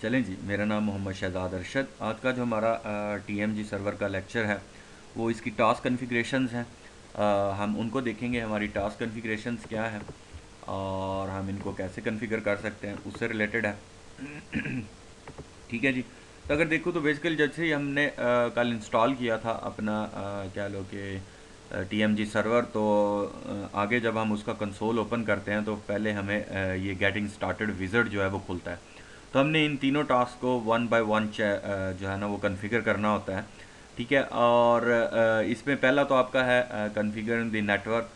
चलें जी, मेरा नाम मोहम्मद शहजाद अरशद। आज का जो हमारा टीएमजी सर्वर का लेक्चर है वो इसकी टास्क कॉन्फ़िगरेशंस हैं। हम उनको देखेंगे, हमारी टास्क कॉन्फ़िगरेशंस क्या है और हम इनको कैसे कॉन्फ़िगर कर सकते हैं, उससे रिलेटेड है। ठीक है जी। तो अगर देखो तो बेसिकली जैसे ही हमने कल इंस्टॉल किया था अपना क्या लो कि टीएमजी सर्वर, तो आगे जब हम उसका कंसोल ओपन करते हैं तो पहले हमें ये गेटिंग स्टार्टेड विज़र्ड जो है वो खुलता है। तो हमने इन तीनों टास्क को वन बाय वन जो है ना वो कॉन्फ़िगर करना होता है। ठीक है। और इसमें पहला तो आपका है कॉन्फ़िगर द नेटवर्क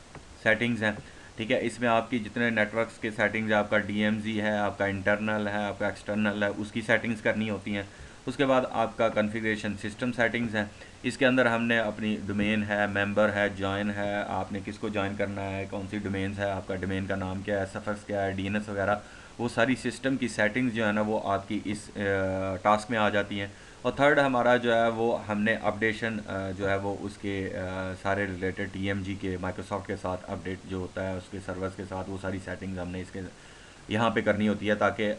सेटिंग्स हैं। ठीक है, इसमें आपकी जितने नेटवर्क्स के सेटिंग्स, आपका डीएमजी है, आपका इंटरनल है, आपका एक्सटर्नल है, उसकी सेटिंग्स करनी होती हैं। उसके बाद आपका कॉन्फ़िगरेशन सिस्टम सेटिंग्स हैं। इसके अंदर हमने अपनी डोमेन है, मेंबर है, जॉइन है, आपने किसको जॉइन करना है, कौन सी डोमेन्स है, आपका डोमेन का नाम क्या है, सफिक्स क्या है, डीएनएस वगैरह, वो सारी सिस्टम की सेटिंग्स जो है ना वो आपकी इस टास्क में आ जाती हैं। और थर्ड हमारा जो है वो हमने अपडेशन जो है वो उसके सारे रिलेटेड टीएमजी के माइक्रोसॉफ्ट के साथ अपडेट जो होता है उसके सर्वर्स के साथ, वो सारी सेटिंग्स हमने इसके यहाँ पे करनी होती है ताकि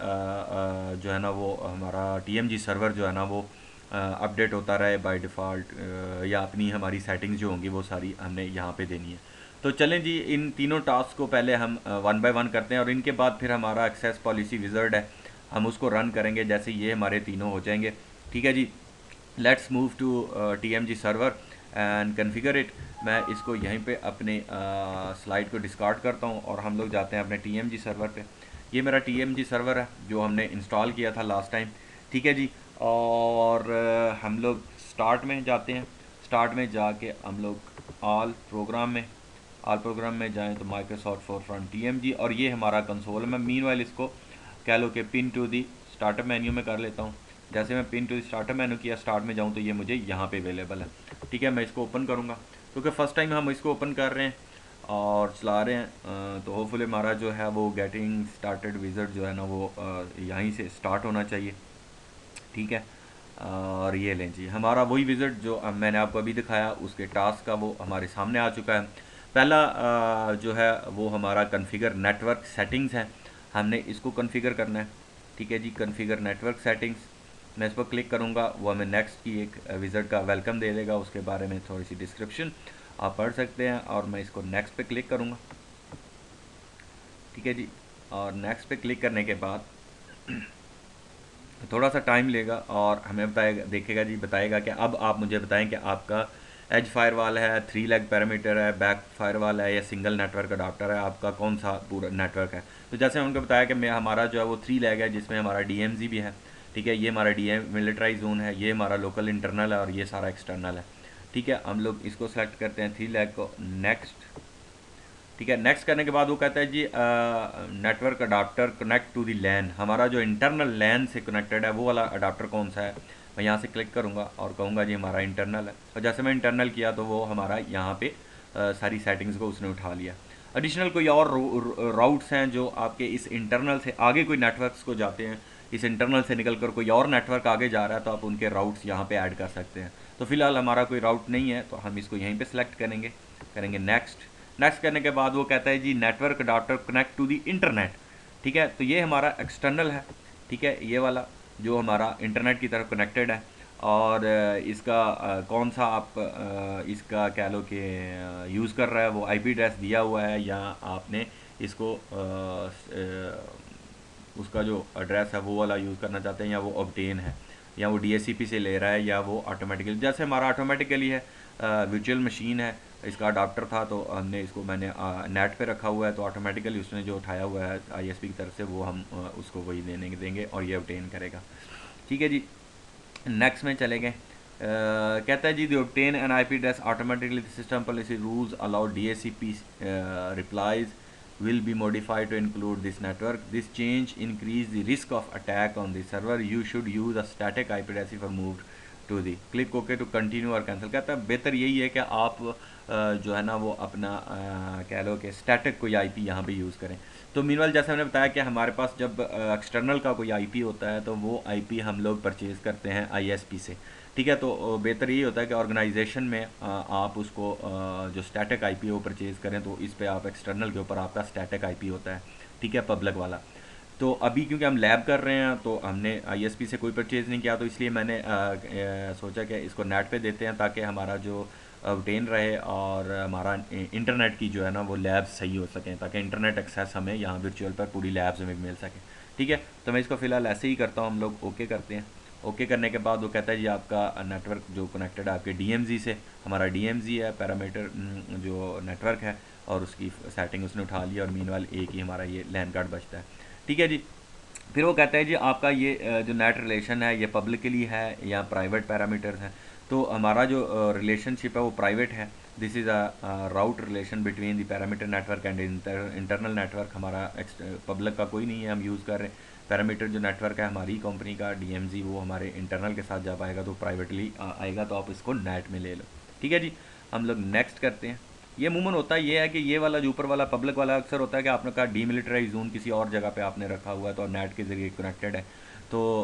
जो है ना वो हमारा टीएमजी सर्वर जो है ना वो अपडेट होता रहे बाय डिफ़ॉल्ट, या अपनी हमारी सेटिंग्स जो होंगी वो सारी हमने यहाँ पे देनी है। तो चलें जी, इन तीनों टास्क को पहले हम वन बाय वन करते हैं और इनके बाद फिर हमारा एक्सेस पॉलिसी विज़र्ड है, हम उसको रन करेंगे जैसे ये हमारे तीनों हो जाएंगे। ठीक है जी। Let's move to TMG server and configure it. मैं इसको यहीं पे अपने स्लाइड को डिस्कार्ड करता हूँ और हम लोग जाते हैं अपने टीएमजी सर्वर पे। ये मेरा टीएमजी सर्वर है जो हमने इंस्टॉल किया था लास्ट टाइम। ठीक है जी। और हम लोग स्टार्ट में जाते हैं। स्टार्ट में जाके हम लोग ऑल प्रोग्राम में जाएं तो माइक्रोसॉफ्ट फोरफ्रंट टीएमजी, और ये हमारा कंसोल है। मैं मीनवाइल इसको कह लो कि pin to the startup menu में कर लेता हूँ। जैसे मैं पिन टू स्टार्टअप मेन्यू किया, स्टार्ट में जाऊँ तो ये मुझे यहाँ पे अवेलेबल है। ठीक है, मैं इसको ओपन करूँगा क्योंकि फ़र्स्ट टाइम हम इसको ओपन कर रहे हैं और चला रहे हैं। तो होपफुली हमारा जो है वो गेटिंग स्टार्टेड विज़र्ड जो है ना वो यहीं से स्टार्ट होना चाहिए। ठीक है। और ये लें जी, हमारा वही विज़िट जो मैंने आपको अभी दिखाया उसके टास्क का वो हमारे सामने आ चुका है। पहला जो है वो हमारा कॉन्फ़िगर नेटवर्क सेटिंग्स है, हमने इसको कॉन्फ़िगर करना है। ठीक है जी, कॉन्फ़िगर नेटवर्क सेटिंग्स, मैं इस पर क्लिक करूँगा, वो हमें नेक्स्ट की एक विज़िट का वेलकम दे देगा, उसके बारे में थोड़ी सी डिस्क्रिप्शन आप पढ़ सकते हैं और मैं इसको नेक्स्ट पे क्लिक करूँगा। ठीक है जी। और नेक्स्ट पे क्लिक करने के बाद थोड़ा सा टाइम लेगा और हमें बताएगा, देखेगा जी, बताएगा कि अब आप मुझे बताएं कि आपका एज फायरवॉल है, 3 लेग पैरामीटर है, बैक फायरवॉल है या सिंगल नेटवर्क अडाप्टर है, आपका कौन सा पूरा नेटवर्क है। तो जैसे उनको बताया कि मैं हमारा जो है वो 3 लेग है जिसमें हमारा डीएमजी भी है। ठीक है, ये हमारा डीएम मिलिट्राइज जोन है, ये हमारा लोकल इंटरनल है और ये सारा एक्सटर्नल है। ठीक है, हम लोग इसको सेलेक्ट करते हैं 3 लेग को, नेक्स्ट। ठीक है, नेक्स्ट करने के बाद वो कहता है जी network adapter connect to the LAN, हमारा जो इंटरनल लैन से कनेक्टेड है वो वाला अडाप्टर कौन सा है। मैं यहाँ से क्लिक करूँगा और कहूँगा जी हमारा इंटरनल है, और जैसे मैं इंटरनल किया तो वो हमारा यहाँ पे सारी सेटिंग्स को उसने उठा लिया। एडिशनल कोई और राउट्स हैं जो आपके इस इंटरनल से आगे कोई नेटवर्क्स को जाते हैं, इस इंटरनल से निकल कर कोई और नेटवर्क आगे जा रहा है तो आप उनके राउट्स यहाँ पे ऐड कर सकते हैं। तो फिलहाल हमारा कोई राउट नहीं है तो हम इसको यहीं पे सेलेक्ट करेंगे, करेंगे नेक्स्ट। नेक्स्ट करने के बाद वो कहता है जी network adapter connect to the internet. ठीक है, तो ये हमारा एक्सटर्नल है। ठीक है, ये वाला जो हमारा इंटरनेट की तरफ कनेक्टेड है, और इसका कौन सा आप इसका कह लो कि यूज़ कर रहा है, वो आईपी एड्रेस दिया हुआ है या आपने इसको उसका जो एड्रेस है वो वाला यूज़ करना चाहते हैं, या वो ऑब्टेन है, या वो डीएससीपी से ले रहा है, या वो ऑटोमेटिकली, जैसे हमारा ऑटोमेटिकली है वर्चुअल मशीन है, इसका अडाप्टर था तो हमने इसको मैंने नेट पे रखा हुआ है तो ऑटोमेटिकली उसने जो उठाया हुआ है आईएसपी की तरफ से वो हम उसको वही देंगे और ये ऑब्टेन करेगा। ठीक है जी, नेक्स्ट में चले गए। कहता है जी the obtain an IP address automatically the system policy rules allow DHCP replies will be modified to include this network. This change increase the risk of attack on the server. You should use a static IP address if moved to the click OK to continue और cancel. कहता है बेहतर यही है कि आप जो है ना वो अपना कह लो कि स्टैटिक कोई आईपी यहाँ पे यूज़ करें। तो मीनवाइल जैसे हमने बताया कि हमारे पास जब एक्सटर्नल का कोई आईपी होता है तो वो आईपी हम लोग परचेज़ करते हैं आईएसपी से। ठीक है, तो बेहतर यही होता है कि ऑर्गेनाइजेशन में आप उसको जो स्टैटिक आईपी वो परचेज़ करें, तो इस पे आप एक्सटर्नल के ऊपर आपका स्टैटिक आईपी होता है। ठीक है, पब्लिक वाला। तो अभी क्योंकि हम लैब कर रहे हैं तो हमने आईएसपी से कोई परचेज़ नहीं किया, तो इसलिए मैंने सोचा कि इसको नेट पे देते हैं ताकि हमारा जो ऑब्टेन रहे और हमारा इंटरनेट की जो है ना वो लैब्स सही हो सकें, ताकि इंटरनेट एक्सेस हमें यहाँ वर्चुअल पर पूरी लैब्स में मिल सके। ठीक है, तो मैं इसको फ़िलहाल ऐसे ही करता हूँ, हम लोग ओके करते हैं। ओके करने के बाद वो कहता है जी आपका नेटवर्क जो कनेक्टेड है आपके डीएमजी से, हमारा डीएमजी है पैरामीटर जो नेटवर्क है, और उसकी सेटिंग उसने उठा लिया, और मीनवाइल एक ही हमारा ये लैन कार्ड बचता है। ठीक है जी। फिर वो कहता है जी आपका ये जो नेट रिलेशन है ये पब्लिकली है या प्राइवेट पैरामीटर्स हैं। तो हमारा जो रिलेशनशिप है वो प्राइवेट है। This is a route relation between the parameter network and internal network. हमारा पब्लिक का कोई नहीं है, हम यूज़ कर रहे हैं पैरामीटर जो नेटवर्क है हमारी कंपनी का डीएमजी, वो हमारे इंटरनल के साथ जब आएगा तो प्राइवेटली आएगा, तो आप इसको नेट में ले लो। ठीक है जी, हम लोग नेक्स्ट करते हैं। ये अमूमन होता ये है कि ये वाला जो ऊपर वाला पब्लिक वाला अक्सर होता है कि आपने कहा डीमिलिटराइज जोन किसी और जगह पे आपने रखा हुआ है तो नेट के ज़रिए कनेक्टेड है, तो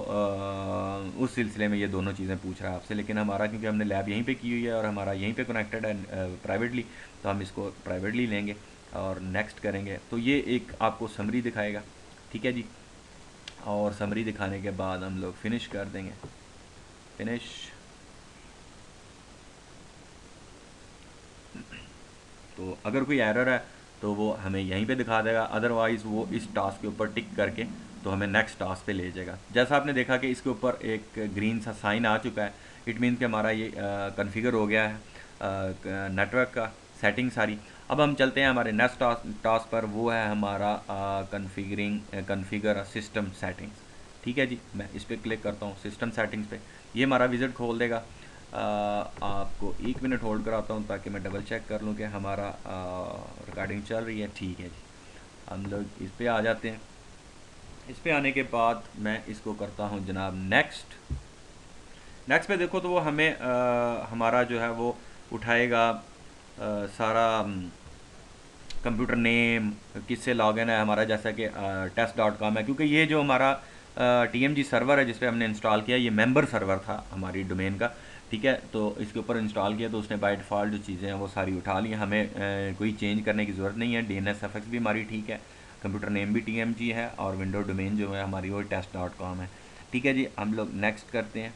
उस सिलसिले में ये दोनों चीज़ें पूछ रहा है आपसे। लेकिन हमारा क्योंकि हमने लैब यहीं पे की हुई है और हमारा यहीं पे कनेक्टेड है प्राइवेटली, तो हम इसको प्राइवेटली लेंगे और नेक्स्ट करेंगे। तो ये एक आपको समरी दिखाएगा। ठीक है जी, और समरी दिखाने के बाद हम लोग फिनिश कर देंगे। फिनिश। तो अगर कोई एरर है तो वो हमें यहीं पे दिखा देगा, अदरवाइज़ वो इस टास्क के ऊपर टिक करके तो हमें नेक्स्ट टास्क पे ले जाएगा। जैसा आपने देखा कि इसके ऊपर एक ग्रीन सा साइन आ चुका है, इट मीन कि हमारा ये कन्फिगर हो गया है नेटवर्क का सेटिंग सारी। अब हम चलते हैं हमारे नेक्स्ट टास्क पर, वो है हमारा कन्फिगर सिस्टम सेटिंग्स। ठीक है जी, मैं इस पर क्लिक करता हूँ सिस्टम सेटिंग्स पे, ये हमारा विजिट खोल देगा। आपको 1 मिनट होल्ड कराता हूँ ताकि मैं डबल चेक कर लूँ कि हमारा रिकॉर्डिंग चल रही है। ठीक है जी, हम लोग इस पे आ जाते हैं। इस पे आने के बाद मैं इसको करता हूँ जनाब नेक्स्ट। नेक्स्ट पे देखो तो वो हमें हमारा जो है वो उठाएगा सारा कंप्यूटर नेम, किससे लॉगिन है हमारा, जैसा कि test.com है, क्योंकि ये जो हमारा TMG सर्वर है जिस पे हमने इंस्टॉल किया, ये मेंबर सर्वर था हमारी डोमेन का। ठीक है, तो इसके ऊपर इंस्टॉल किया तो उसने बाय डिफ़ॉल्ट जो चीज़ें हैं वो सारी उठा ली, हमें कोई चेंज करने की ज़रूरत नहीं है। DNSFX भी हमारी ठीक है, कंप्यूटर नेम भी TMG है, और विंडो डोमेन जो है हमारी वो test.com है। ठीक है जी, हम लोग नेक्स्ट करते हैं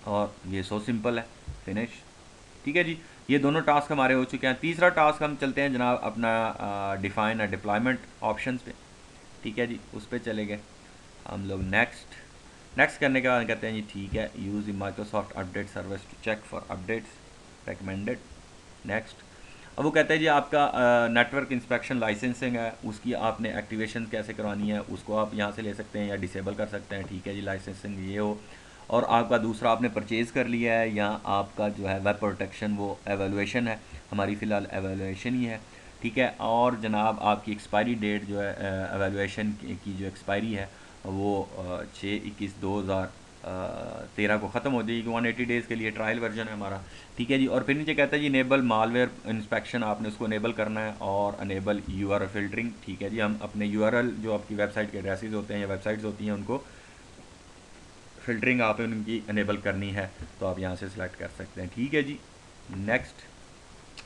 और ये सो सिंपल है। फिनिश। ठीक है जी, ये दोनों टास्क हमारे हो चुके हैं। तीसरा टास्क हम चलते हैं जनाब अपना डिफ़ाइन अ डिप्लॉयमेंट ऑप्शंस पे। ठीक है जी, उस पर चले गए हम लोग नेक्स्ट। नेक्स्ट करने के बाद कहते हैं जी ठीक है, use the Microsoft update service to check for updates recommended. Next. अब वो कहता है जी आपका नेटवर्क इंस्पेक्शन लाइसेंसिंग है, उसकी आपने एक्टिवेशन कैसे करवानी है, उसको आप यहाँ से ले सकते हैं या डिसेबल कर सकते हैं। ठीक है जी, लाइसेंसिंग ये हो। और आपका दूसरा आपने परचेज़ कर लिया है, या आपका जो है वेब प्रोटेक्शन वो एवेलुएशन है, हमारी फ़िलहाल एवेलुएशन ही है। ठीक है, और जनाब आपकी एक्सपायरी डेट जो है एवेलुएशन की जो एक्सपायरी है वो 6/21/2013 को ख़त्म हो जाएगी। 180 डेज़ के लिए ट्रायल वर्जन है हमारा। ठीक है जी, और फिर नीचे कहता है जी इनेबल मालवेयर इंस्पेक्शन, आपने उसको इनेबल करना है, और अनेबल यूआरएल फिल्टरिंग। ठीक है जी, हम अपने यूआरएल जो आपकी वेबसाइट के एड्रेसेस होते हैं या वेबसाइट्स होती हैं उनको फ़िल्टरिंग आप उनकी इनेबल करनी है, तो आप यहाँ से सिलेक्ट कर सकते हैं। ठीक है जी, नेक्स्ट।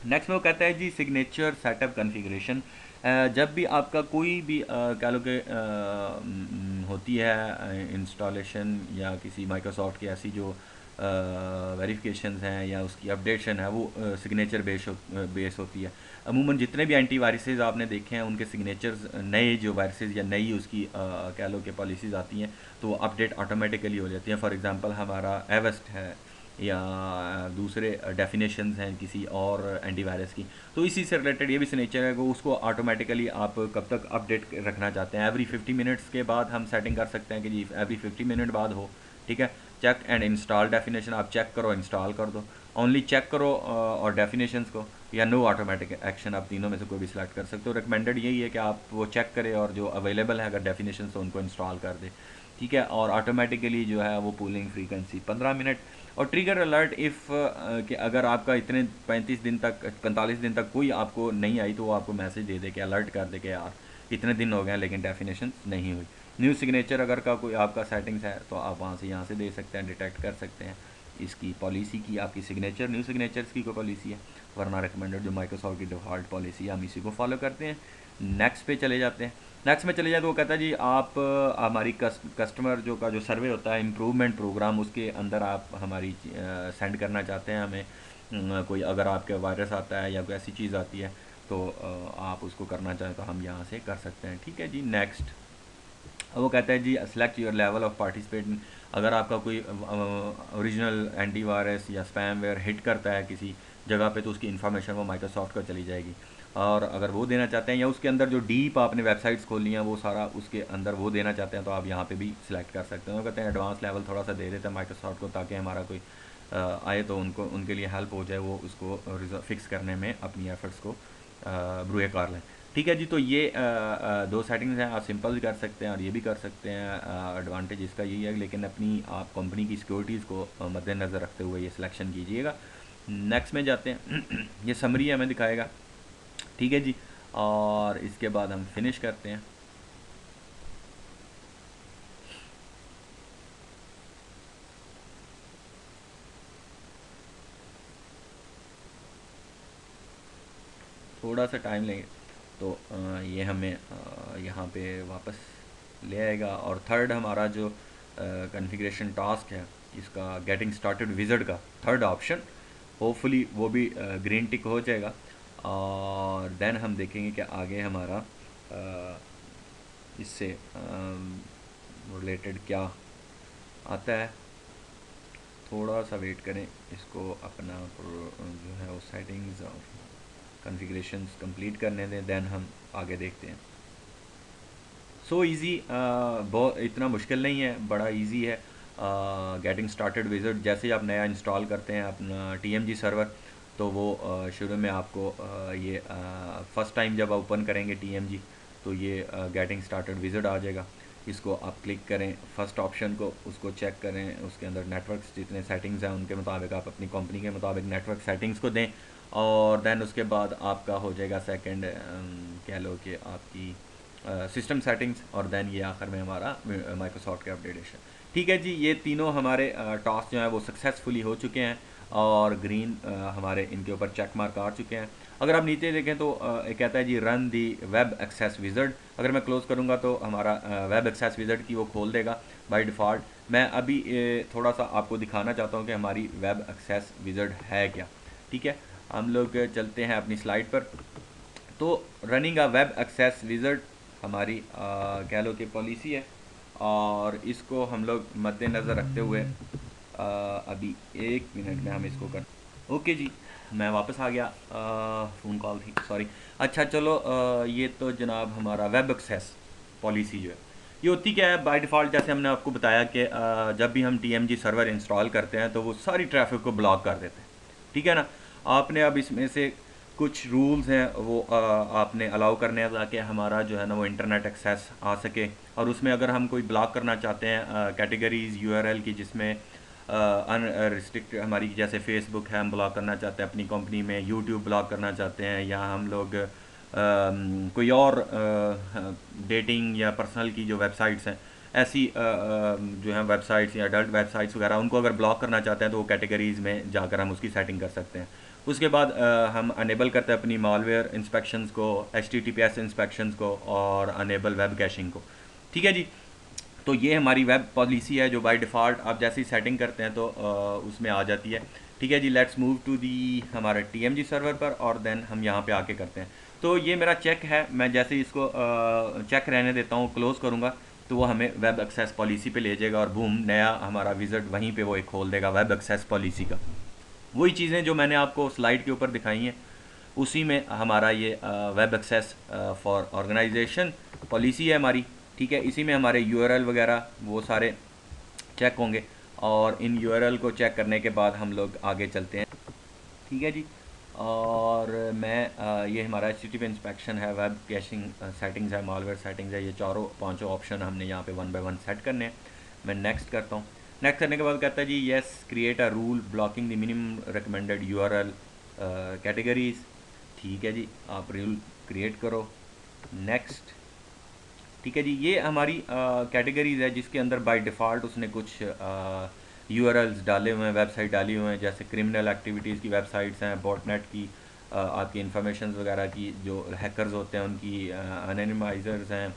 नेक्स्ट में वो कहता है जी सिग्नेचर सेटअप कॉन्फ़िगरेशन। जब भी आपका कोई भी कह लो कि होती है इंस्टॉलेशन या किसी माइक्रोसॉफ्ट की ऐसी जो वेरिफिकेशंस हैं या उसकी अपडेशन है, वो सिग्नेचर बेस होती है। अमूमन जितने भी एंटी वायरसेस आपने देखे हैं उनके सिग्नेचर्स, नए जो वायरसेस या नई उसकी कह लो कि पॉलिसीज़ आती हैं तो वो अपडेट ऑटोमेटिकली हो जाती हैं। फॉर एग्जांपल हमारा एवेस्ट है या दूसरे डेफिनेशंस हैं किसी और एंटीवायरस की, तो इसी से रिलेटेड ये भी सिग्नेचर है वो उसको ऑटोमेटिकली आप कब तक अपडेट रखना चाहते हैं। एवरी 50 मिनट्स के बाद हम सेटिंग कर सकते हैं कि जी एवरी 50 मिनट बाद हो। ठीक है, चेक एंड इंस्टॉल डेफिनेशन, आप चेक करो इंस्टॉल कर दो, ओनली चेक करो और डेफिनेशंस को, या नो ऑटोमेटिक एक्शन, आप तीनों में से कोई भी सिलेक्ट कर सकते हो। रिकमेंडेड यही है कि आप वो चेक करें और जो अवेलेबल है अगर डेफिनेशन तो उनको इंस्टॉल कर दे। ठीक है, और ऑटोमेटिकली जो है वो पूलिंग फ्रीक्वेंसी 15 मिनट, और ट्रिगर अलर्ट इफ़ कि अगर आपका इतने 35 दिन तक 45 दिन तक कोई आपको नहीं आई तो वो आपको मैसेज दे दे कि अलर्ट कर दे कि यार इतने दिन हो गए लेकिन डेफिनेशन नहीं हुई। न्यू सिग्नेचर अगर का कोई आपका सेटिंग्स है तो आप वहाँ से यहाँ से दे सकते हैं, डिटेक्ट कर सकते हैं इसकी पॉलिसी की, आपकी सिग्नेचर न्यू सिग्नेचर्स की कोई पॉलिसी है, वरना रिकमेंडेड जो माइक्रोसॉफ्ट की डिफ़ॉल्ट पॉलिसी है हम इसी को फॉलो करते हैं। नेक्स्ट पे चले जाते हैं। नेक्स्ट में चले जाए तो वो कहता है जी आप हमारी कस्टमर जो सर्वे होता है इम्प्रूवमेंट प्रोग्राम, उसके अंदर आप हमारी सेंड करना चाहते हैं हमें कोई अगर आपके वायरस आता है या कोई ऐसी चीज़ आती है तो आप उसको करना चाहें तो हम यहाँ से कर सकते हैं। ठीक है जी। नेक्स्ट वो कहता है जी select your level of participate. अगर आपका कोई ओरिजिनल एंटीवायरस या स्पैमवेयर हिट करता है किसी जगह पे तो उसकी इन्फॉर्मेशन वो माइक्रोसॉफ्ट को चली जाएगी। और अगर वो देना चाहते हैं या उसके अंदर जो डीप आपने वेबसाइट्स खोली हैं वो सारा उसके अंदर वो देना चाहते हैं तो आप यहाँ पे भी सिलेक्ट कर सकते हैं। वो कहते हैं एडवांस लेवल थोड़ा सा दे देते हैं माइक्रोसॉफ्ट को ताकि हमारा कोई आए तो उनको उनके लिए हेल्प हो जाए, वो उसको फिक्स करने में अपनी एफर्ट्स को ब्रूए कार लें। ठीक है जी। तो ये दो सेटिंग्स हैं, आप सिंपल भी कर सकते हैं और ये भी कर सकते हैं। एडवांटेज इसका यही है, लेकिन अपनी आप कंपनी की सिक्योरिटीज़ को मद्देनज़र रखते हुए ये सिलेक्शन कीजिएगा। नेक्स्ट में जाते हैं ये समरी हमें दिखाएगा। ठीक है जी। और इसके बाद हम फिनिश करते हैं। थोड़ा सा टाइम लेंगे तो ये हमें यहाँ पे वापस ले आएगा। और थर्ड हमारा जो कॉन्फ़िगरेशन टास्क है इसका गेटिंग स्टार्टेड विज़ार्ड का थर्ड ऑप्शन, होपफुली वो भी ग्रीन टिक हो जाएगा। और देन हम देखेंगे कि आगे हमारा इससे रिलेटेड क्या आता है। थोड़ा सा वेट करें, इसको अपना जो है वो सेटिंग्स और कॉन्फ़िगरेशंस कंप्लीट करने दें, देन हम आगे देखते हैं। सो इजी, बहुत इतना मुश्किल नहीं है, बड़ा इजी है। गेटिंग स्टार्टेड विज़ार्ड जैसे ही आप नया इंस्टॉल करते हैं अपना TMG सर्वर तो वो शुरू में आपको ये फर्स्ट टाइम जब ओपन करेंगे TMG तो ये गेटिंग स्टार्टेड विज़ार्ड आ जाएगा। इसको आप क्लिक करें फर्स्ट ऑप्शन को, उसको चेक करें, उसके अंदर नेटवर्क्स जितने सेटिंग्स हैं उनके मुताबिक आप अपनी कंपनी के मुताबिक नेटवर्क सेटिंग्स को दें। और देन उसके बाद आपका हो जाएगा सेकंड, कह लो कि आपकी सिस्टम सेटिंग्स, और देन ये आखिर में हमारा माइक्रोसॉफ्ट के अपडेटेशन। ठीक है जी। ये तीनों हमारे टास्क जो है वो सक्सेसफुली हो चुके हैं और ग्रीन हमारे इनके ऊपर चेक मार्क आ चुके हैं। अगर आप नीचे देखें तो एक कहता है जी run the web access wizard. अगर मैं क्लोज़ करूँगा तो हमारा वेब एक्सेस विज़ार्ड की वो खोल देगा बाय डिफ़ॉल्ट। मैं अभी थोड़ा सा आपको दिखाना चाहता हूँ कि हमारी वेब एक्सेस विज़ार्ड है क्या। ठीक है, हम लोग चलते हैं अपनी स्लाइड पर। तो running a web access wizard हमारी कह लो कि पॉलिसी है और इसको हम लोग मद्देनज़र रखते हुए अभी 1 मिनट में हम इसको कर। ओके जी, मैं वापस आ गया, फ़ोन कॉल थी, सॉरी। अच्छा चलो, ये तो जनाब हमारा वेब एक्सेस पॉलिसी जो है ये होती क्या है बाय डिफ़ॉल्ट। जैसे हमने आपको बताया कि जब भी हम TMG सर्वर इंस्टॉल करते हैं तो वो सारी ट्रैफिक को ब्लॉक कर देते हैं। ठीक है ना। आपने अब इसमें से कुछ रूल्स हैं वो आपने अलाउ करने हैं ताकि हमारा जो है ना वो इंटरनेट एक्सेस आ सके। और उसमें अगर हम कोई ब्लॉक करना चाहते हैं कैटेगरीज़ URL की जिसमें अनरिस्ट्रिक्ट हमारी, जैसे फेसबुक है हम ब्लॉक करना चाहते हैं अपनी कंपनी में, यूट्यूब ब्लॉक करना चाहते हैं, या हम लोग कोई और डेटिंग या पर्सनल की जो वेबसाइट्स हैं ऐसी जो हैं वेबसाइट्स या अडल्ट वेबसाइट्स वगैरह उनको अगर ब्लॉक करना चाहते हैं तो वो कैटेगरीज़ में जाकर हम उसकी सेटिंग कर सकते हैं। उसके बाद हम अनेबल करते हैं अपनी मालवेयर इंस्पेक्शंस को, HTTPS इंस्पेक्शंस को और अनेबल वेब कैशिंग को। ठीक है जी। तो ये हमारी वेब पॉलिसी है जो बाय डिफ़ॉल्ट आप जैसे ही सेटिंग करते हैं तो उसमें आ जाती है। ठीक है जी। लेट्स मूव टू दी हमारे TMG सर्वर पर और देन हम यहाँ पे आके करते हैं। तो ये मेरा चेक है, मैं जैसे ही इसको चेक रहने देता हूँ, क्लोज़ करूँगा तो वो हमें वेब एक्सेस पॉलिसी पे ले जाएगा और बूम नया हमारा विज़िट वहीं पे वो एक खोल देगा वेब एक्सेस पॉलिसी का। वही चीज़ें जो मैंने आपको स्लाइड के ऊपर दिखाई हैं उसी में हमारा ये web access for organization policy है हमारी। ठीक है, इसी में हमारे URL वगैरह वो सारे चेक होंगे और इन URL को चेक करने के बाद हम लोग आगे चलते हैं। ठीक है जी। और मैं ये हमारा HTTP इंस्पेक्शन है, वेब कैशिंग सेटिंग्स है, मालवेयर सेटिंग्स है, ये चारों पांचों ऑप्शन हमने यहाँ पे 1 बाय 1 सेट करने हैं। मैं नेक्स्ट करता हूँ। नेक्स्ट करने के बाद कहता है जी yes create a rule blocking the minimum recommended URL categories. ठीक है जी, आप रूल क्रिएट करो। नेक्स्ट। ठीक है जी, ये हमारी कैटेगरीज है जिसके अंदर बाय डिफ़ॉल्ट उसने कुछ URLs डाले हुए हैं, वेबसाइट डाली हुए हैं, जैसे क्रिमिनल एक्टिविटीज़ की वेबसाइट्स हैं, बॉटनेट की, आपकी इंफॉर्मेशन वगैरह की, जो हैकर्स होते हैं उनकी, एनोनिमाइजर्स हैं,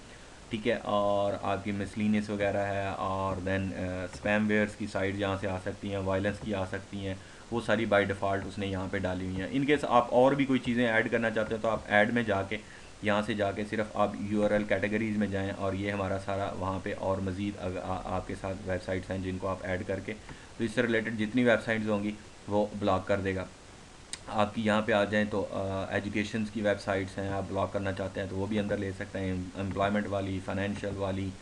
ठीक है, और आपकी मिसलिनियस वगैरह है, और देन स्पैमवेयर्स की साइट जहाँ से आ सकती हैं, वायलेंस की आ सकती हैं, वो सारी बाय डिफ़ॉल्ट उसने यहाँ पे डाली हुई हैं। इनकेस आप और भी कोई चीज़ें ऐड करना चाहते हो तो आप ऐड में जाके, यहाँ से जाके सिर्फ आप यूआरएल कैटेगरीज़ में जाएं, और ये हमारा सारा वहाँ पे और मज़ीद आपके साथ वेबसाइट्स हैं जिनको आप ऐड करके, तो इससे रिलेटेड जितनी वेबसाइट्स होंगी वो ब्लॉक कर देगा। आपकी यहाँ पे आ जाएँ तो एजुकेशन की वेबसाइट्स हैं, आप ब्लॉक करना चाहते हैं तो वो भी अंदर ले सकते हैं, एम्प्लॉयमेंट वाली, फाइनेंशियल वाली,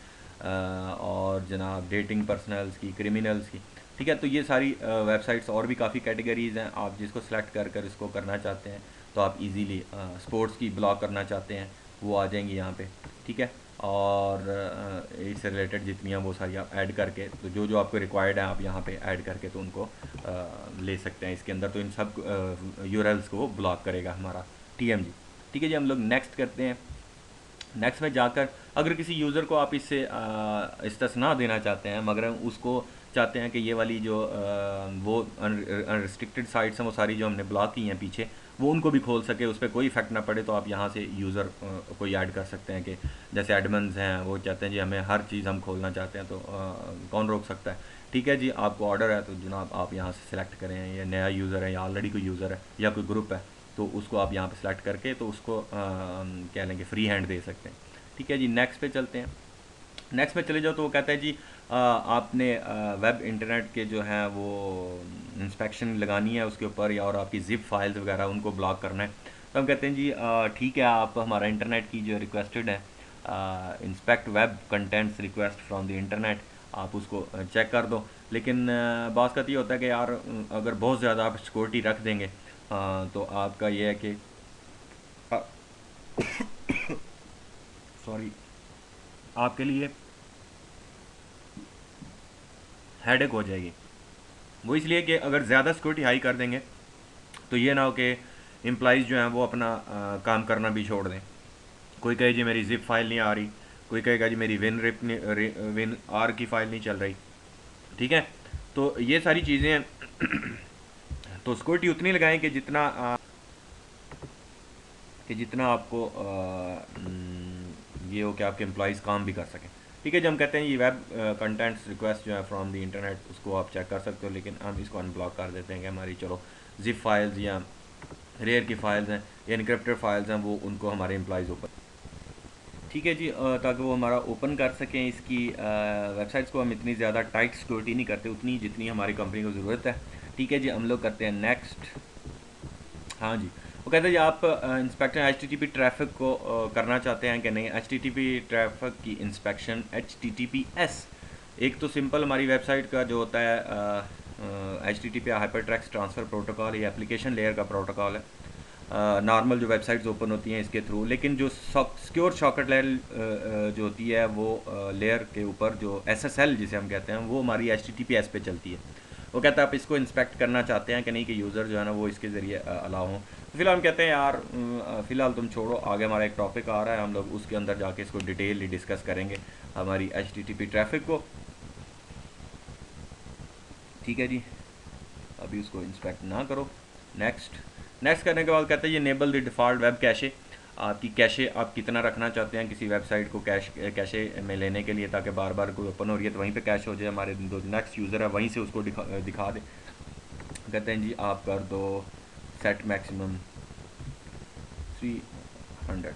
और जनाब डेटिंग पर्सनल्स की, क्रिमिनल्स की। ठीक है, तो ये सारी वेबसाइट्स और भी काफ़ी कैटेगरीज़ हैं, आप जिसको सेलेक्ट कर कर इसको करना चाहते हैं तो आप इजीली, स्पोर्ट्स की ब्लॉक करना चाहते हैं वो आ जाएंगी यहाँ पे। ठीक है, और इससे रिलेटेड जितनी हैं वो सारी आप ऐड करके, तो जो जो आपको रिक्वायर्ड है आप यहाँ पे ऐड करके तो उनको ले सकते हैं इसके अंदर, तो इन सब यूआरएल्स को ब्लॉक करेगा हमारा टीएमजी। ठीक है जी, हम लोग नेक्स्ट करते हैं। नेक्स्ट में जाकर अगर किसी यूज़र को आप इससे इस्तिस्ना देना चाहते हैं, मगर उसको चाहते हैं कि ये वाली जो वो अनरिस्ट्रिक्टेड साइट्स हैं वो सारी जो हमने ब्लॉक की हैं पीछे, वो उनको भी खोल सके, उस पर कोई इफेक्ट ना पड़े, तो आप यहाँ से यूज़र को ऐड कर सकते हैं कि जैसे एडमन्स हैं वो चाहते हैं जी हमें हर चीज़ हम खोलना चाहते हैं, तो कौन रोक सकता है। ठीक है जी, आपको ऑर्डर है तो जनाब आप यहाँ से सिलेक्ट करें, या नया यूज़र है या ऑलरेडी कोई यूज़र है या कोई ग्रुप है तो उसको आप यहाँ पे सेलेक्ट करके तो उसको क्या लेंगे, फ्री हैंड दे सकते हैं। ठीक है जी, नेक्स्ट पे चलते हैं। नेक्स्ट पे चले जाओ तो वो कहता है जी आपने वेब इंटरनेट के जो हैं वो इंस्पेक्शन लगानी है उसके ऊपर, या और आपकी जिप फाइल्स वगैरह उनको ब्लॉक करना है। तो हम कहते हैं जी ठीक है, आप हमारा इंटरनेट की जो रिक्वेस्टेड है, inspect web contents request from the internet, आप उसको चेक कर दो। लेकिन बात का ये होता है कि यार अगर बहुत ज़्यादा आप सिक्योरिटी रख देंगे तो आपका ये है कि सॉरी, आपके लिए हेडेक हो जाएगी। वो इसलिए कि अगर ज़्यादा सिक्योरिटी हाई कर देंगे तो ये ना हो कि एम्प्लॉइज़ जो हैं वो अपना काम करना भी छोड़ दें। कोई कहे जी मेरी जिप फाइल नहीं आ रही, कोई कहेगा जी मेरी विन आर की फ़ाइल नहीं चल रही। ठीक है, तो ये सारी चीज़ें हैं। तो सिक्योरिटी उतनी लगाएं कि जितना आपको ये हो कि आपके एम्प्लॉइज़ काम भी कर सकें। ठीक है, जब हम कहते हैं ये वेब कंटेंट्स रिक्वेस्ट जो है फ्रॉम द इंटरनेट, उसको आप चेक कर सकते हो, लेकिन हम इसको अनब्लॉक कर देते हैं कि हमारी चलो जिप फाइल्स या रेयर की फ़ाइल्स हैं या इनक्रिप्टेड फाइल्स हैं वो उनको हमारे एम्प्लॉइज़ ओपन। ठीक है जी, ताकि वो हमारा ओपन कर सकें इसकी वेबसाइट्स को, हम इतनी ज़्यादा टाइट सिक्योरिटी नहीं करते उतनी जितनी हमारी कंपनी को ज़रूरत है। ठीक है जी, हम लोग करते हैं नेक्स्ट। हाँ जी, वो कहते हैं जी आप इंस्पेक्शन HTTP ट्रैफिक को करना चाहते हैं कि नहीं। HTTP ट्रैफिक की इंस्पेक्शन HTTPS एक तो सिंपल हमारी वेबसाइट का जो होता है HTTP हाइपरटेक्स्ट ट्रांसफ़र प्रोटोकॉल, ये एप्लीकेशन लेयर का प्रोटोकॉल है, नॉर्मल जो वेबसाइट्स ओपन होती हैं इसके थ्रू। लेकिन जो सिक्योर सॉकेट लेयर जो होती है वो लेयर के ऊपर जो SSL जिसे हम कहते हैं वो हमारी HTTPS पे चलती है। वो कहता है आप इसको इंस्पेक्ट करना चाहते हैं कि नहीं, कि यूज़र जो है ना वो इसके ज़रिए अलाउ हों। तो फिलहाल हम कहते हैं यार फ़िलहाल तुम छोड़ो, आगे हमारा एक टॉपिक आ रहा है, हम लोग उसके अंदर जाके इसको डिटेलली डिस्कस करेंगे हमारी HTTP ट्रैफिक को। ठीक है जी, अभी उसको इंस्पेक्ट ना करो। नेक्स्ट करने के बाद कहते हैं ये enable the default web cache. आपकी कैशे आप कितना रखना चाहते हैं किसी वेबसाइट को कैशे में लेने के लिए, ताकि बार बार कोई ओपन हो रही है तो वहीं पे कैश हो जाए, हमारे जो नेक्स्ट यूज़र है वहीं से उसको दिखा दे। कहते हैं जी आप कर दो सेट मैक्सिमम 300।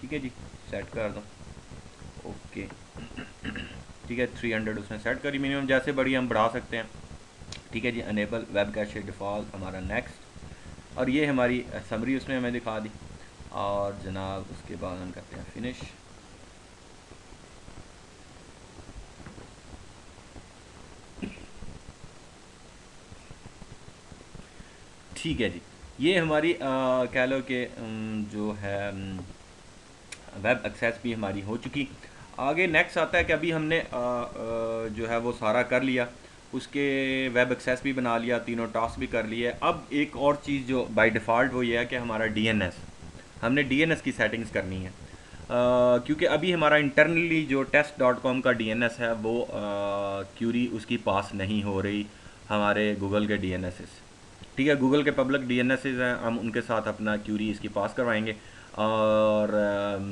ठीक है जी, सेट कर दो, ओके। ठीक है, 300 उसने सेट करी मिनिमम, जैसे बड़ी हम बढ़ा सकते हैं। ठीक है जी, अनेबल वेब कैशे डिफ़ॉल्ट हमारा नेक्स्ट, और ये हमारी समरी उसने हमें दिखा दी, और जनाब उसके बाद हम करते हैं फिनिश। ठीक है जी, ये हमारी कह लो कि जो है वेब एक्सेस भी हमारी हो चुकी। आगे नेक्स्ट आता है कि अभी हमने जो है वो सारा कर लिया, उसके वेब एक्सेस भी बना लिया, तीनों टास्क भी कर लिए। अब एक और चीज़ जो बाय डिफ़ॉल्ट वो ये है कि हमारा DNS, हमने DNS की सेटिंग्स करनी है, क्योंकि अभी हमारा इंटरनली जो test.com का DNS है वो क्यूरी उसकी पास नहीं हो रही हमारे गूगल के DNS से। ठीक है, गूगल के पब्लिक DNS हैं, हम उनके साथ अपना क्यूरी इसकी पास करवाएंगे। और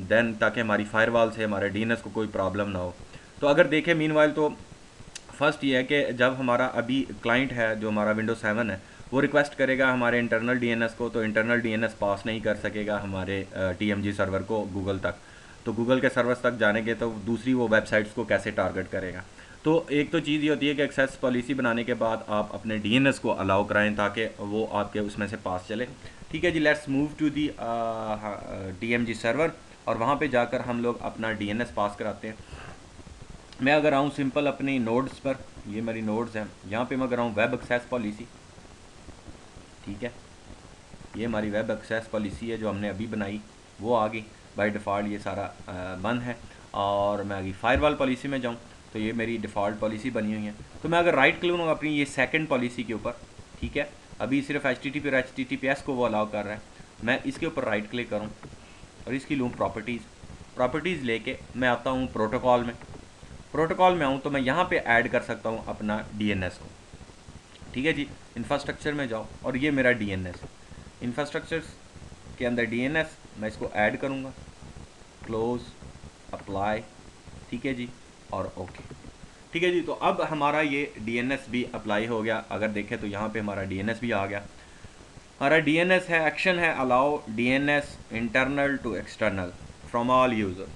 देन ताकि हमारी फायरवॉल से हमारे डीएनएस को कोई प्रॉब्लम ना हो। तो अगर देखें मीनवाइल तो फर्स्ट ये है कि जब हमारा अभी क्लाइंट है जो हमारा विंडोज 7 है वो रिक्वेस्ट करेगा हमारे इंटरनल डीएनएस को, तो इंटरनल डीएनएस पास नहीं कर सकेगा हमारे टीएमजी सर्वर को गूगल तक। तो गूगल के सर्वर्स तक जाने के तो दूसरी वो वेबसाइट्स को कैसे टारगेट करेगा। तो एक तो चीज़ ये होती है कि एक्सेस पॉलिसी बनाने के बाद आप अपने डीएनएस को अलाउ कराएं ताकि वो आपके उसमें से पास चले। ठीक है जी, let's move to the TMG server और वहाँ पे जाकर हम लोग अपना डीएनएस पास कराते हैं। मैं अगर आऊँ सिंपल अपनी नोड्स पर, ये मेरी नोड्स हैं, यहाँ पे मैं अगर आऊँ वेब एक्सेस पॉलिसी, ठीक है, ये हमारी वेब एक्सेस पॉलिसी है जो हमने अभी बनाई, वो आ गई। बाय डिफ़ॉल्ट ये सारा बंद है। और मैं अभी फायरवॉल पॉलिसी में जाऊँ तो ये मेरी डिफ़ॉल्ट पॉलिसी बनी हुई है। तो मैं अगर राइट क्लिक करूँगा अपनी ये सेकंड पॉलिसी के ऊपर, ठीक है, अभी सिर्फ HTTP और HTTPS को वो अलाउ कर रहा है, मैं इसके ऊपर राइट क्लिक करूँ और इसकी लूँ प्रॉपर्टीज़ लेके मैं आता हूँ प्रोटोकॉल में। प्रोटोकॉल में आऊँ तो मैं यहाँ पे ऐड कर सकता हूँ अपना डीएनएस को। ठीक है जी, इंफ्रास्ट्रक्चर में जाओ और ये मेरा डीएनएस, इंफ्रास्ट्रक्चर के अंदर डीएनएस, मैं इसको ऐड करूँगा, क्लोज, अप्लाई, ठीक है जी, और ओके। ठीक है जी, तो अब हमारा ये डीएनएस भी अप्लाई हो गया। अगर देखें तो यहाँ पे हमारा डीएनएस भी आ गया। हमारा डीएनएस है, एक्शन है allow DNS internal to external from all user.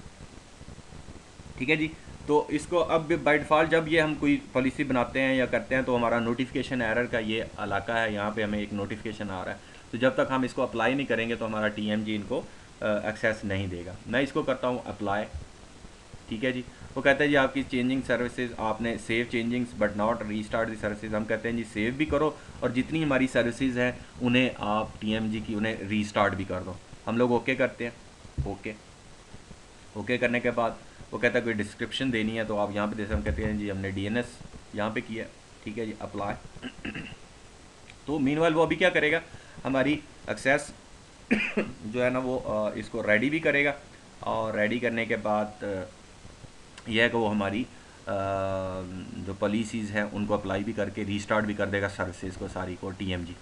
ठीक है जी, तो इसको अब बाय डिफ़ॉल्ट जब ये हम कोई पॉलिसी बनाते हैं या करते हैं तो हमारा नोटिफिकेशन एरर का ये इलाका है, यहाँ पे हमें एक नोटिफिकेशन आ रहा है। तो जब तक हम इसको अप्लाई नहीं करेंगे तो हमारा टीएमजी इनको एक्सेस नहीं देगा। मैं इसको करता हूँ अप्लाई। ठीक है जी, वो कहता है जी आपकी चेंजिंग सर्विसेज, आपने save changings but not restart the services. हम कहते हैं जी सेव भी करो और जितनी हमारी सर्विसेज हैं उन्हें आप टीएमजी की उन्हें रीस्टार्ट भी कर दो। हम लोग ओके करते हैं, ओके करने के बाद वो कहता है कोई डिस्क्रिप्शन देनी है तो आप यहाँ पे जैसे हम कहते हैं जी हमने डीएनएस यहाँ पे किया। ठीक है जी, अप्लाई। तो मीनवाइल वो अभी क्या करेगा, हमारी एक्सेस जो है ना वो इसको रेडी भी करेगा और रेडी करने के बाद यह है कि वो हमारी जो पॉलिसीज़ हैं उनको अप्लाई भी करके रीस्टार्ट भी कर देगा सर्विसेज को सारी को टीएमजी।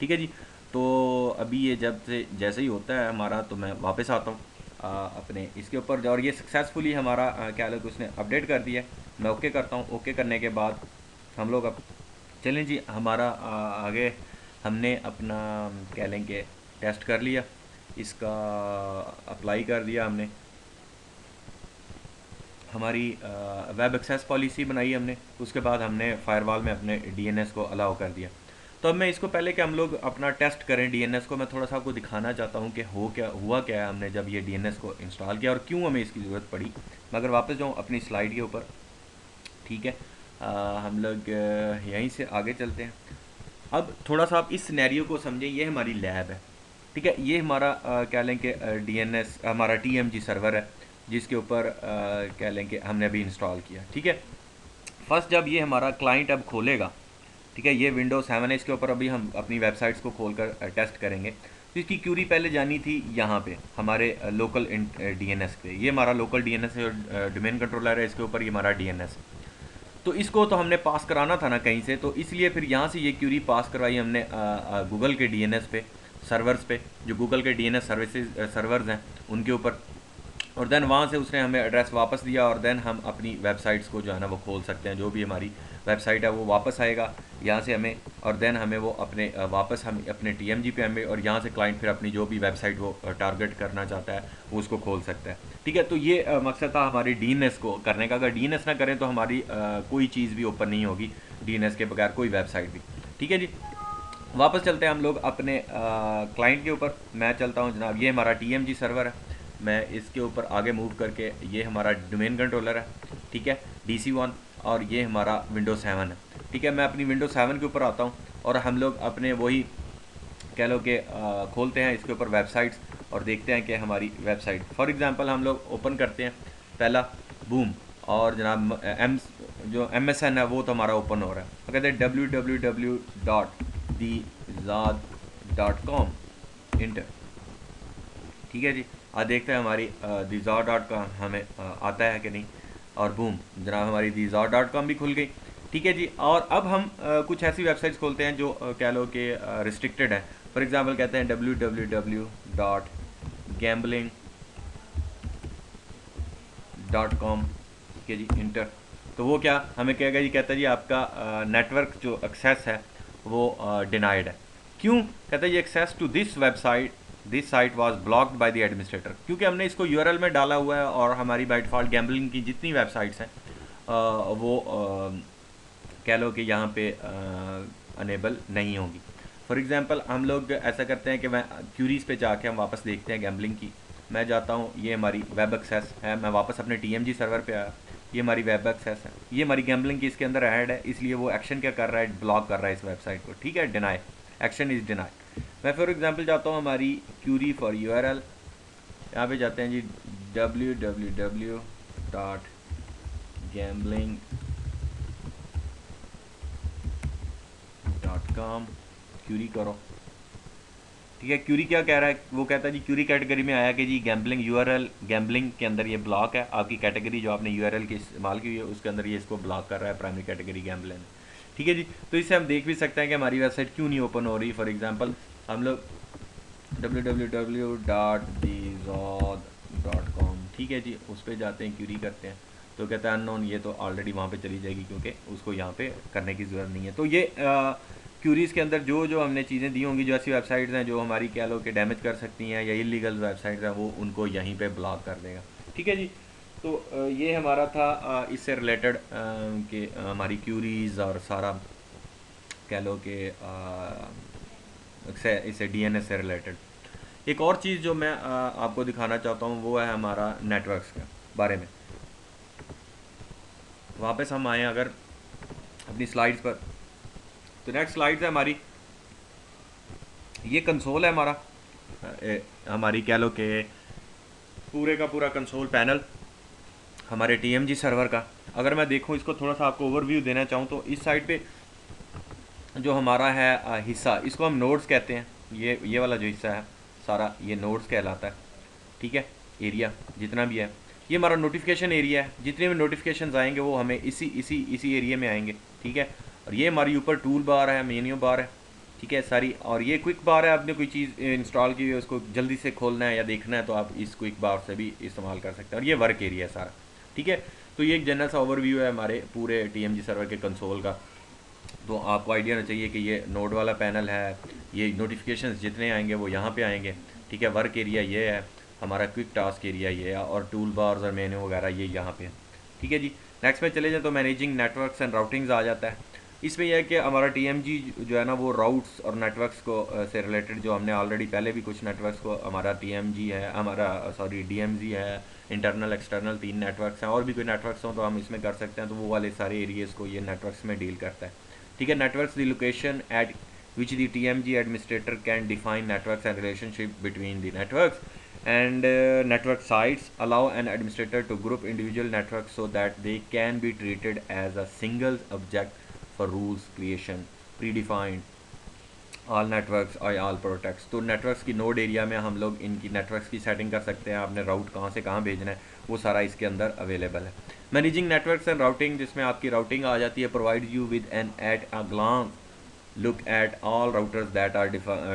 ठीक है जी, तो अभी ये जब से जैसे ही होता है हमारा तो मैं वापस आता हूँ अपने इसके ऊपर और ये सक्सेसफुली हमारा क्या लोग उसने अपडेट कर दिया। मैं ओके करता हूँ। ओके करने के बाद हम लोग अब चलें जी, हमारा आगे हमने अपना क्या लेंगे टेस्ट कर लिया, इसका अप्लाई कर दिया हमने, हमारी वेब एक्सेस पॉलिसी बनाई हमने, उसके बाद हमने फायरवॉल में अपने डीएनएस को अलाउ कर दिया। तो अब मैं इसको पहले कि हम लोग अपना टेस्ट करें डीएनएस को, मैं थोड़ा सा आपको दिखाना चाहता हूँ कि हुआ क्या है हमने जब ये डीएनएस को इंस्टॉल किया और क्यों हमें इसकी ज़रूरत पड़ी। मैं अगर वापस जाऊँ अपनी स्लाइड के ऊपर, ठीक है, हम लोग यहीं से आगे चलते हैं। अब थोड़ा सा आप इस सिनेरियो को समझें, ये हमारी लैब है, ठीक है, ये हमारा क्या लें कि डीएनएस हमारा टीएमजी सर्वर है जिसके ऊपर क्या लें कि हमने अभी इंस्टॉल किया। ठीक है, फर्स्ट जब ये हमारा क्लाइंट अब खोलेगा, ठीक है, ये विंडोज 7 है, इसके ऊपर अभी हम अपनी वेबसाइट्स को खोलकर टेस्ट करेंगे। तो इसकी क्यूरी पहले जानी थी यहाँ पे हमारे लोकल डीएनएस पे, ये हमारा लोकल डीएनएस है, डोमेन कंट्रोलर है इसके ऊपर, ये हमारा डीएनएस है। तो इसको तो हमने पास कराना था ना कहीं से, तो इसलिए फिर यहाँ से ये क्यूरी पास करवाई हमने गूगल के डीएनएस पे, सर्वर्स पे, जो गूगल के डीएनएस सर्विसेज सर्वर्स हैं उनके ऊपर, और देन वहाँ से उसने हमें एड्रेस वापस दिया और देन हम अपनी वेबसाइट्स को जो है ना वो खोल सकते हैं। जो भी हमारी वेबसाइट है वो वापस आएगा यहाँ से हमें, और देन हमें वो अपने वापस हम अपने टीएमजी पे हमें, और यहाँ से क्लाइंट फिर अपनी जो भी वेबसाइट वो टारगेट करना चाहता है वो उसको खोल सकता है। ठीक है, तो ये मकसद था हमारी डीएनएस को करने का। अगर डीएनएस ना करें तो हमारी कोई चीज़ भी ओपन नहीं होगी डीएनएस के बगैर, कोई वेबसाइट भी। ठीक है जी, वापस चलते हैं हम लोग अपने क्लाइंट के ऊपर। मैं चलता हूँ जनाब, ये हमारा टीएमजी सर्वर है, मैं इसके ऊपर आगे मूव करके, ये हमारा डोमेन कंट्रोलर है, ठीक है, DC1, और ये हमारा विंडोज 7 है। ठीक है, मैं अपनी विंडोज 7 के ऊपर आता हूँ और हम लोग अपने वही कह लो कि खोलते हैं इसके ऊपर वेबसाइट्स और देखते हैं कि हमारी वेबसाइट, फॉर एग्जांपल हम लोग ओपन करते हैं पहला बूम, और जनाब जो MSN है वो तो हमारा ओपन हो रहा है। तो कहते हैं www.dizad.com इंटर। ठीक है जी, आज देखते हैं हमारी dizad.com हमें आता है कि नहीं, और बूम जनाब हमारी dizad.com भी खुल गई। ठीक है जी, और अब हम कुछ ऐसी वेबसाइट्स खोलते हैं जो कह लो कि रिस्ट्रिक्टेड है। फॉर एग्जांपल कहते हैं www.dizad.com गैम्बलिंग .com, ठीक है जी, इंटर। तो वो क्या हमें कहेगा जी, कहता है जी आपका नेटवर्क जो एक्सेस है वो डिनाइड है। क्यों? कहता है जी access to this site was blocked by the administrator, क्योंकि हमने इसको यूआरएल में डाला हुआ है और हमारी बाय डिफ़ॉल्ट गैम्बलिंग की जितनी वेबसाइट्स हैं वो कह लो कि यहाँ पे अनेबल नहीं होगी। फॉर एग्ज़ाम्पल हम लोग ऐसा करते हैं कि मैं क्यूरीज पे जाके हम वापस देखते हैं गैम्बलिंग की। मैं जाता हूँ, ये हमारी वेब एक्सेस है, मैं वापस अपने टीएमजी सर्वर पे आया, ये हमारी वेब एक्सेस है, ये हमारी गैम्बलिंग की इसके अंदर ऐड है, इसलिए वो एक्शन क्या कर रहा है, ब्लॉक कर रहा है इस वेबसाइट को, ठीक है, डिनाई, एक्शन इज़ डिनाई। मैं फॉर एग्ज़ाम्पल जाता हूँ हमारी क्यूरी फॉर यूआरएल, यहाँ पे जाते हैं जी www.gambling.com, क्यूरी करो, ठीक है। क्यूरी क्या कह रहा है, वो कहता है जी क्यूरी कैटेगरी में आया कि जी गैम्बलिंग यूआरएल, गैम्बलिंग के अंदर ये ब्लॉक है, आपकी कैटेगरी जो आपने यूआरएल की इस्तेमाल की है उसके अंदर ये इसको ब्लॉक कर रहा है, प्राइमरी कैटेगरी गैम्बलिंग, ठीक है जी। तो इससे हम देख भी सकते हैं कि हमारी वेबसाइट क्यों नहीं ओपन हो रही। फॉर एग्जांपल हम लोग www.dizod.com, ठीक है जी, उस पर जाते हैं, क्यूरी करते हैं, तो कहता है अननोन, ये तो ऑलरेडी वहाँ पे चली जाएगी क्योंकि उसको यहाँ पे करने की ज़रूरत नहीं है। तो ये क्यूरीज़ के अंदर जो जो हमने चीज़ें दी होंगी, जो ऐसी वेबसाइट्स हैं जो हमारी कह लो कि डैमेज कर सकती हैं या इलीगल वेबसाइट्स हैं, वो उनको यहीं पे ब्लॉक कर देगा, ठीक है जी। तो ये हमारा था इससे रिलेटेड कि हमारी क्यूरीज़ और सारा कह लो कि इसे डीएनएस से रिलेटेड। एक और चीज़ जो मैं आपको दिखाना चाहता हूँ वो है हमारा नेटवर्क्स के बारे में। वापस हम आए अगर अपनी स्लाइड्स पर, तो नेक्स्ट स्लाइड्स है हमारी, ये कंसोल है हमारा, हमारी कह लो कि पूरे का पूरा कंसोल पैनल हमारे टीएमजी सर्वर का। अगर मैं देखूँ इसको थोड़ा सा आपको ओवरव्यू देना चाहूँ तो इस साइड पे जो हमारा है हिस्सा, इसको हम नोड्स कहते हैं, ये वाला जो हिस्सा है सारा ये नोड्स कहलाता है, ठीक है। एरिया जितना भी है ये हमारा नोटिफिकेशन एरिया है, जितने भी नोटिफिकेशंस आएंगे वो हमें इसी एरिया में आएंगे, ठीक है। और ये हमारी ऊपर टूल बार है, मेन्यू बार है, ठीक है सारी, और ये क्विक बार है, आपने कोई चीज़ इंस्टॉल की है उसको जल्दी से खोलना है या देखना है तो आप इस क्विक बार से भी इस्तेमाल कर सकते हैं। और ये वर्क एरिया है सारा, ठीक है। तो ये एक जनरल सा ओवरव्यू है हमारे पूरे टीएमजी सर्वर के कंसोल का। तो आपको आइडिया होना चाहिए कि ये नोड वाला पैनल है, ये नोटिफिकेशंस जितने आएंगे वो यहाँ पे आएंगे, ठीक है। वर्क एरिया ये है, हमारा क्विक टास्क एरिया ये है, और टूल बार्स और मेन्यू वगैरह ये यहाँ पे है, ठीक है जी। नेक्स्ट में चले जाए तो मैनेजिंग नेटवर्क्स एंड राउटिंग्स आ जाता है। इसमें यह है कि हमारा टीएमजी जो है ना वो राउट्स और नेटवर्क्स को से रिलेटेड, जो हमने ऑलरेडी पहले भी कुछ नेटवर्क्स को, हमारा टीएमजी है, हमारा सॉरी डीएमजी है, इंटरनल एक्सटर्नल 3 नेटवर्क्स हैं, और भी कोई नेटवर्क्स हों तो हम इसमें कर सकते हैं, तो वो वाले सारे एरियाज़ को ये नेटवर्क्स में डील करता है, ठीक है। Networks the location eight which the TMG administrator can define networks and relationship between the networks, and network sites allow an administrator to group individual networks so that they can be treated as a single object for rules creation predefined all networks और all protects. तो networks की node area में हम लोग इनकी networks की setting कर सकते हैं, आपने राउट कहाँ से कहाँ भेजना है वो सारा इसके अंदर अवेलेबल है। मैनेजिंग नेटवर्क्स एंड राउटिंग, जिसमें आपकी राउटिंग आ जाती है, provide you with an at a glance look at all routers that are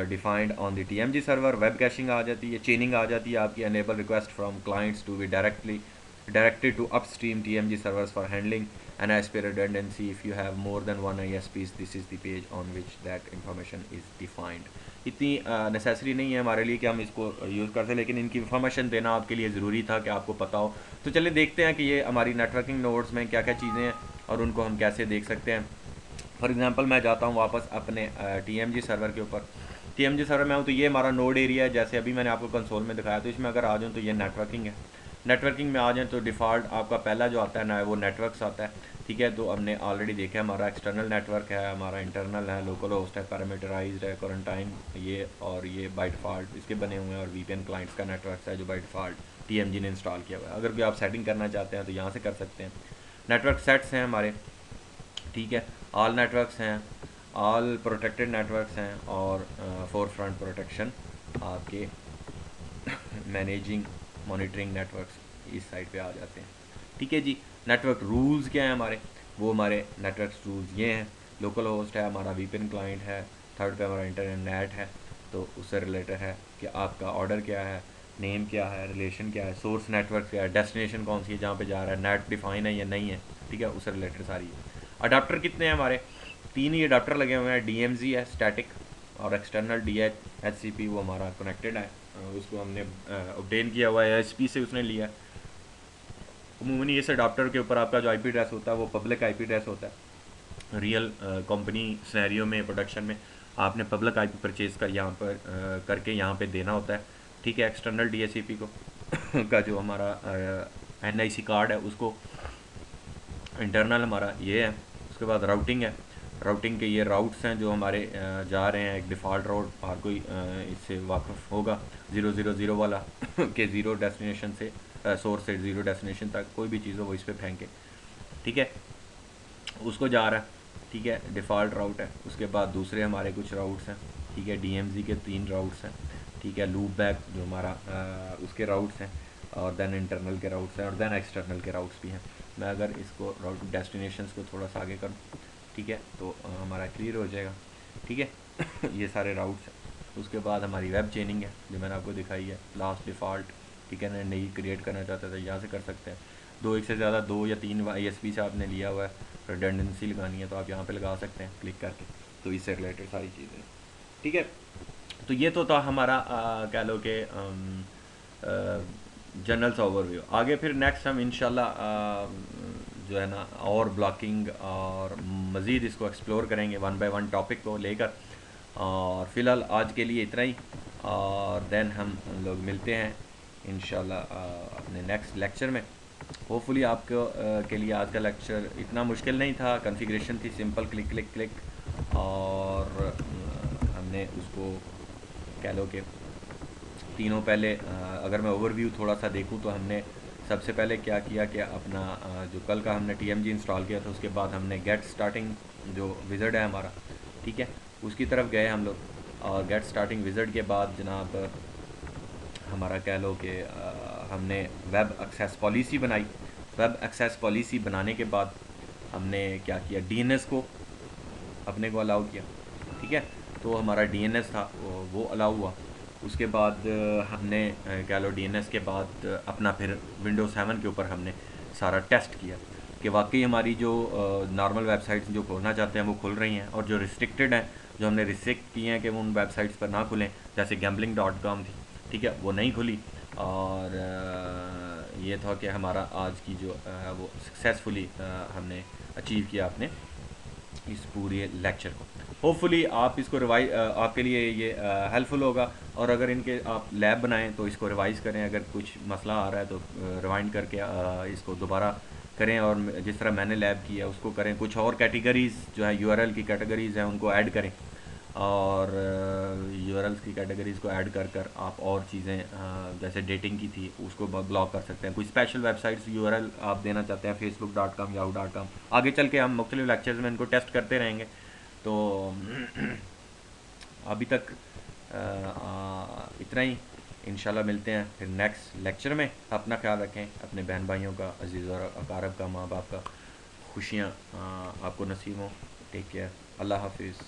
defined on the TMG server. Web caching आ जाती है, चेनिंग आ जाती है आपकी, enable request from clients to be directed to upstream TMG servers for handling and ASP redundancy. If you have more than one ISPs, this is the page on which that information is defined. इतनी necessary नहीं है हमारे लिए कि हम इसको use करते, लेकिन इनकी इन्फॉर्मेशन देना आपके लिए ज़रूरी था कि आपको पता हो। तो चलिए देखते हैं कि ये हमारी नेटवर्किंग नोड्स में क्या क्या चीज़ें हैं और उनको हम कैसे देख सकते हैं। फॉर एग्जांपल मैं जाता हूँ वापस अपने TMG सर्वर के ऊपर, TMG सर्वर में हूँ, तो ये हमारा नोड एरिया है, जैसे अभी मैंने आपको कंसोल में दिखाया। तो इसमें अगर आ जाऊँ तो ये नेटवर्किंग है, नेटवर्किंग में आ जाए तो डिफ़ॉल्ट आपका पहला जो आता है ना वो नेटवर्क्स आता है, ठीक है। तो हमने ऑलरेडी देखा है हमारा एक्सटर्नल नेटवर्क है, हमारा इंटरनल है, लोकल होस्ट है, पैरामीटराइज्ड है, क्वारंटाइन ये, और ये बाय डिफ़ॉल्ट इसके बने हुए हैं, और VPN क्लाइंट्स का नेटवर्क है जो बाय डिफ़ॉल्ट TMG ने इंस्टॉल किया हुआ है। अगर भी आप सेटिंग करना चाहते हैं तो यहाँ से कर सकते हैं। नेटवर्क सेट्स हैं हमारे, ठीक है, ऑल नेटवर्क्स हैं, ऑल प्रोटेक्टेड नेटवर्क्स हैं, और फोर फ्रंट प्रोटेक्शन आपके मैनेजिंग मॉनिटरिंग नेटवर्क्स इस साइड पे आ जाते हैं, ठीक है जी। नेटवर्क रूल्स क्या हैं हमारे, वो हमारे नेटवर्क रूल्स ये हैं। लोकल होस्ट है हमारा, VPN क्लाइंट है, थर्ड पे हमारा इंटरनेट है, तो उससे रिलेटेड है कि आपका ऑर्डर क्या है, नेम क्या है, रिलेशन क्या है, सोर्स नेटवर्क क्या है, डेस्टिनेशन कौन सी है जहाँ पे जा रहा है, नेट डिफाइन है या नहीं है, ठीक है, उससे रिलेटेड सारी है। अडाप्टर कितने हैं हमारे, 3 ही अडाप्टर लगे हुए हैं। डीएमजी है स्टैटिक, और एक्सटर्नल DHCP वो हमारा कनेक्टेड है, उसको हमने ऑब्टेन किया हुआ है ASP से, उसने लिया है। अमूमन इस अडाप्टर के ऊपर आपका जो IP एड्रेस होता है वो पब्लिक IP एड्रेस होता है। रियल कंपनी स्नैरियो में, प्रोडक्शन में आपने पब्लिक IP परचेज़ कर यहाँ पर करके यहाँ पे देना होता है, ठीक है। एक्सटर्नल DHCP को का जो हमारा NIC कार्ड है उसको, इंटरनल हमारा ये है। उसके बाद राउटिंग है, राउटिंग के ये राउट्स हैं जो हमारे जा रहे हैं। एक डिफ़ॉल्ट राउट, हर कोई इससे वाकिफ़ होगा, 000 वाला कि ज़ीरो डेस्टिनेशन से, सोर्स से ज़ीरो डेस्टिनेशन तक कोई भी चीज़ हो वो इस पर फेंके, ठीक है, उसको जा रहा है, ठीक है, डिफ़ॉल्ट राउट है। उसके बाद दूसरे हमारे कुछ राउट्स हैं, ठीक है, DMZ के 3 राउट्स हैं, ठीक है, लूप बैक जो हमारा उसके राउट्स हैं, और देन इंटरनल के राउट्स हैं, और देन एक्सटर्नल के राउट्स भी हैं। मैं अगर इसको राउट डेस्टिनेशंस को थोड़ा सा आगे करूँ, ठीक है, तो हमारा क्लियर हो जाएगा, ठीक है। ये सारे राउट्स हैं। उसके बाद हमारी वेब चेनिंग है जो मैंने आपको दिखाई है, लास्ट डिफ़ॉल्ट, ठीक है ना, नई क्रिएट करना चाहते थे यहाँ से कर सकते हैं। एक से ज़्यादा 2 या 3 ISP से आपने लिया हुआ है, रिडंडेंसी लगानी है तो आप यहाँ पे लगा सकते हैं क्लिक करके। तो इससे रिलेटेड सारी चीज़ें, ठीक है। तो ये तो था हमारा कह लो कि जनरल सा ओवरव्यू। आगे फिर नेक्स्ट हम इंशाल्लाह जो है ना और ब्लॉकिंग और मज़ीद इसको एक्सप्लोर करेंगे 1 बाय 1 टॉपिक को लेकर। और फ़िलहाल आज के लिए इतना ही, और देन हम लोग मिलते हैं इंशाल्लाह अपने नेक्स्ट लेक्चर में। होपफुली आपको के लिए आज का लेक्चर इतना मुश्किल नहीं था। कॉन्फ़िगरेशन थी सिंपल, क्लिक क्लिक क्लिक, और हमने उसको कह लो कि तीनों पहले अगर मैं ओवरव्यू थोड़ा सा देखूं तो हमने सबसे पहले क्या किया कि अपना जो कल का हमने TMG इंस्टॉल किया था, उसके बाद हमने गेट स्टार्टिंग जो विज़र्ड है हमारा, ठीक है, उसकी तरफ गए हम लोग। और गेट स्टार्टिंग विज़र्ड के बाद जनाब हमारा कह लो कि हमने वेब एक्सेस पॉलिसी बनाई। वेब एक्सेस पॉलिसी बनाने के बाद हमने क्या किया, DNS को अपने को अलाउ किया, ठीक है। तो हमारा DNS था वो अलाउ हुआ। उसके बाद हमने कह लो DNS के बाद अपना फिर विंडोज़ 7 के ऊपर हमने सारा टेस्ट किया कि वाकई हमारी जो नॉर्मल वेबसाइट्स जो खोलना चाहते हैं वो खुल रही हैं, और जो रिस्ट्रिक्टेड हैं, जो हमने रिस्ट्रिक्ट किए हैं कि वो उन वेबसाइट्स पर ना खुलें, जैसे gambling.com थी, ठीक है, वो नहीं खुली। और ये था कि हमारा आज की जो वो सक्सेसफुली हमने अचीव किया अपने इस पूरे लेक्चर को। होपफुली आप इसको आपके लिए ये हेल्पफुल होगा। और अगर इनके आप लैब बनाएं तो इसको रिवाइज़ करें, अगर कुछ मसला आ रहा है तो रिवाइंड करके इसको दोबारा करें, और जिस तरह मैंने लैब किया उसको करें। कुछ और कैटेगरीज़ जो है URL की कैटेगरीज़ हैं उनको ऐड करें, और URLs की कैटेगरीज़ को ऐड कर कर आप और चीज़ें जैसे डेटिंग की थी उसको ब्लॉक कर सकते हैं। कोई स्पेशल वेबसाइट्स URL आप देना चाहते हैं, facebook.com, yahoo.com, आगे चल के हम मुख्तलिफ लेक्चर्स में इनको टेस्ट करते रहेंगे। तो अभी तक इतना ही। इंशाल्लाह मिलते हैं फिर नेक्स्ट लेक्चर में। अपना ख्याल रखें, अपने बहन भाइयों का, अजीज़ और अकारब का, माँ बाप का खुशियाँ आपको नसीब हों। टेक केयर, अल्लाह हाफिज़।